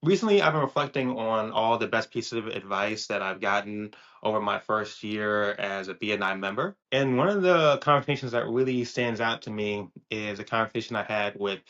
Recently, I've been reflecting on all the best pieces of advice that I've gotten over my first year as a BNI member. And one of the conversations that really stands out to me is a conversation I had with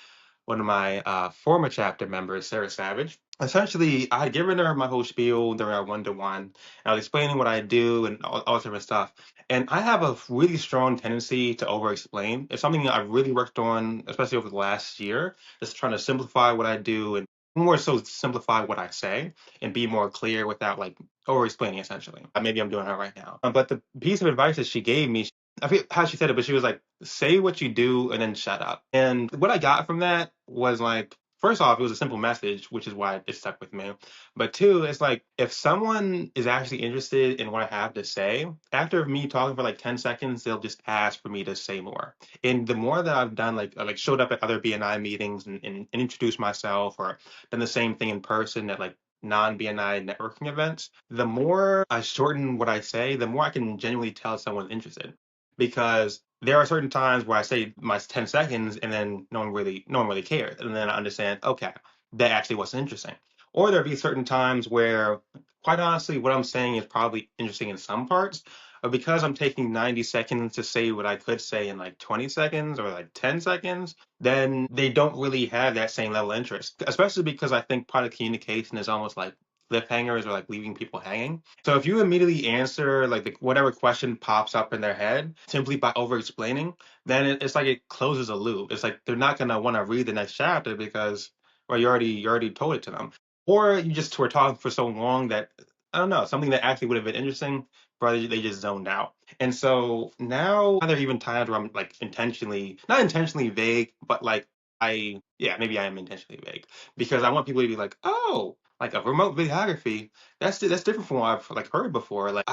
one of my former chapter members, Sarah Savage. Essentially, I had given her my whole spiel during our one-to-one. I was explaining what I do and all sort of stuff. And I have a really strong tendency to over-explain. It's something that I've really worked on, especially over the last year, just trying to simplify what I do and more so simplify what I say and be more clear without like over explaining essentially. Maybe I'm doing that right now. But the piece of advice that she gave me, I forget how she said it, but she was like, say what you do and then shut up. And what I got from that was like, first off, it was a simple message, which is why it stuck with me. But two, it's like if someone is actually interested in what I have to say, after me talking for like 10 seconds, they'll just ask for me to say more. And the more that I've done, like showed up at other BNI meetings and introduced myself or done the same thing in person at like non-BNI networking events, the more I shorten what I say, the more I can genuinely tell someone's interested. Because there are certain times where I say my 10 seconds and then no one really cares. And then I understand, okay, that actually wasn't interesting. Or there'll be certain times where, quite honestly, what I'm saying is probably interesting in some parts, but because I'm taking 90 seconds to say what I could say in like 20 seconds or like 10 seconds, then they don't really have that same level of interest. Especially because I think part of communication is almost like cliffhangers or like leaving people hanging. So if you immediately answer like whatever question pops up in their head simply by over explaining, then it's like it closes a loop. It's like they're not gonna want to read the next chapter because well you already told it to them. Or you just were talking for so long that I don't know, something that actually would have been interesting, but they just zoned out. And so now there are even times where I'm like intentionally, not intentionally vague, but like yeah, maybe I am intentionally vague because I want people to be like, oh, like a remote videography, that's different from what I've like heard before. Like,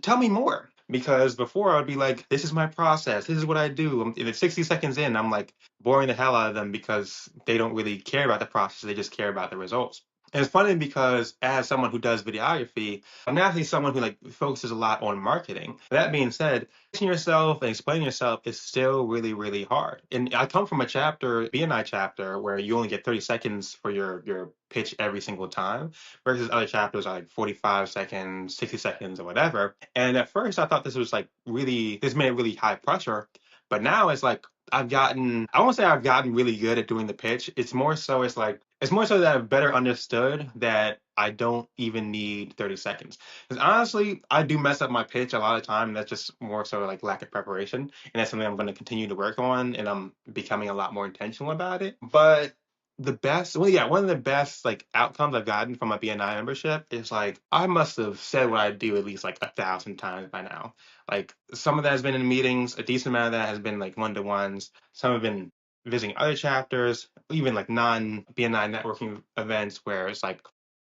tell me more because before I would be like, this is my process, this is what I do. If it's 60 seconds in, I'm like boring the hell out of them because they don't really care about the process, they just care about the results. And it's funny because as someone who does videography, I'm actually someone who like focuses a lot on marketing. That being said, teaching yourself and explaining yourself is still really, really hard. And I come from a chapter, BNI chapter, where you only get 30 seconds for your pitch every single time, versus other chapters are like 45 seconds, 60 seconds, or whatever. And at first I thought this was like really, this made really high pressure. But now it's like I won't say I've gotten really good at doing the pitch. It's more so that I've better understood that I don't even need 30 seconds. Because honestly, I do mess up my pitch a lot of time. And that's just more so like lack of preparation. And that's something I'm going to continue to work on. And I'm becoming a lot more intentional about it. But one of the best like outcomes I've gotten from my BNI membership is like I must have said what I do at least like 1,000 times by now. Like some of that has been in meetings, a decent amount of that has been like one-to-ones. Some have been visiting other chapters, even like non-BNI networking events where it's like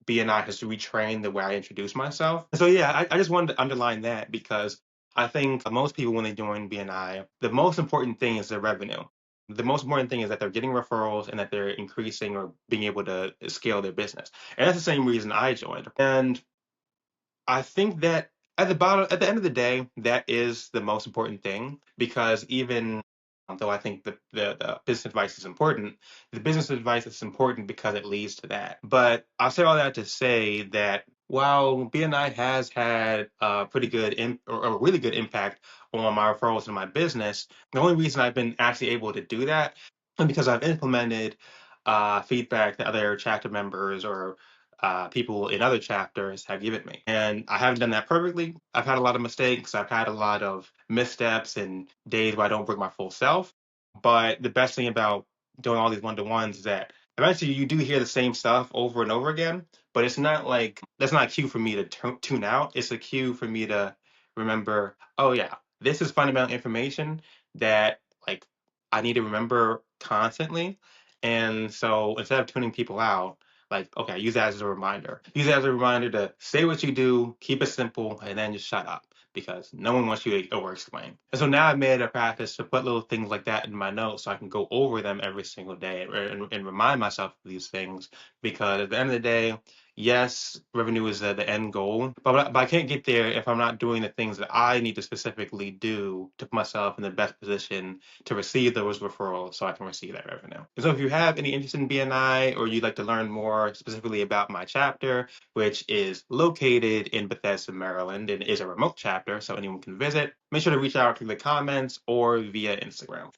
BNI has retrained the way I introduce myself. So yeah, I just wanted to underline that because I think most people when they join BNI, the most important thing is their revenue. The most important thing is that they're getting referrals and that they're increasing or being able to scale their business. And that's the same reason I joined. And I think that at the end of the day, that is the most important thing because even though I think the business advice is important, the business advice is important because it leads to that. But I'll say all that to say that while BNI has had a pretty good or a really good impact on my referrals in my business, the only reason I've been actually able to do that is because I've implemented feedback that other chapter members or people in other chapters have given me. And I haven't done that perfectly. I've had a lot of mistakes. I've had a lot of missteps and days where I don't bring my full self. But the best thing about doing all these one-to-ones is that eventually you do hear the same stuff over and over again. But it's not like that's not a cue for me to tune out. It's a cue for me to remember, oh yeah, this is fundamental information that like I need to remember constantly. And so instead of tuning people out, like, okay, use that as a reminder. Use that as a reminder to say what you do, keep it simple, and then just shut up because no one wants you to over explain. And so now I've made it a practice to put little things like that in my notes so I can go over them every single day and remind myself of these things because at the end of the day, yes, revenue is the end goal, but I can't get there if I'm not doing the things that I need to specifically do to put myself in the best position to receive those referrals so I can receive that revenue. So if you have any interest in BNI or you'd like to learn more specifically about my chapter, which is located in Bethesda, Maryland, and is a remote chapter, so anyone can visit, make sure to reach out through the comments or via Instagram.